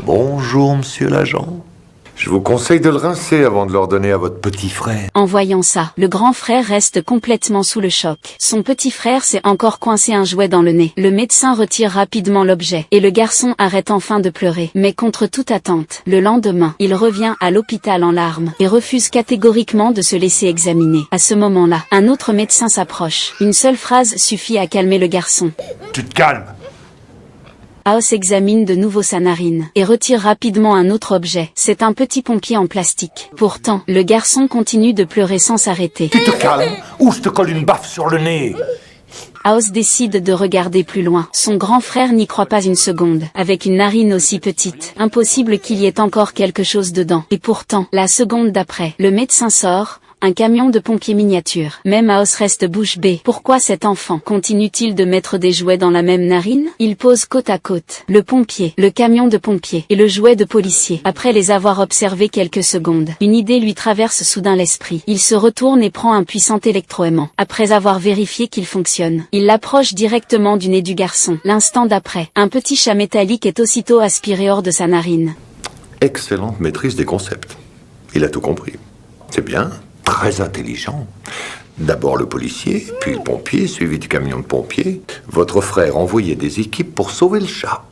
Bonjour, monsieur l'agent. Je vous conseille de le rincer avant de l'ordonner à votre petit frère. En voyant ça, le grand frère reste complètement sous le choc. Son petit frère s'est encore coincé un jouet dans le nez. Le médecin retire rapidement l'objet, et le garçon arrête enfin de pleurer. Mais contre toute attente, le lendemain, il revient à l'hôpital en larmes, et refuse catégoriquement de se laisser examiner. À ce moment-là, un autre médecin s'approche. Une seule phrase suffit à calmer le garçon. Tu te calmes. House examine de nouveau sa narine et retire rapidement un autre objet. C'est un petit pompier en plastique. Pourtant, le garçon continue de pleurer sans s'arrêter. Tu te calmes ou je te colle une baffe sur le nez. House décide de regarder plus loin. Son grand frère n'y croit pas une seconde. Avec une narine aussi petite, impossible qu'il y ait encore quelque chose dedans. Et pourtant, la seconde d'après, le médecin sort. Un camion de pompiers miniature. Même House reste bouche bée. Pourquoi cet enfant continue-t-il de mettre des jouets dans la même narine? Il pose côte à côte le pompier, le camion de pompier et le jouet de policier. Après les avoir observés quelques secondes, une idée lui traverse soudain l'esprit. Il se retourne et prend un puissant électroaimant. Après avoir vérifié qu'il fonctionne, il l'approche directement du nez du garçon. L'instant d'après, un petit chat métallique est aussitôt aspiré hors de sa narine. Excellente maîtrise des concepts. Il a tout compris. C'est bien. Très intelligent. D'abord le policier, puis le pompier, suivi du camion de pompiers. Votre frère envoyait des équipes pour sauver le chat.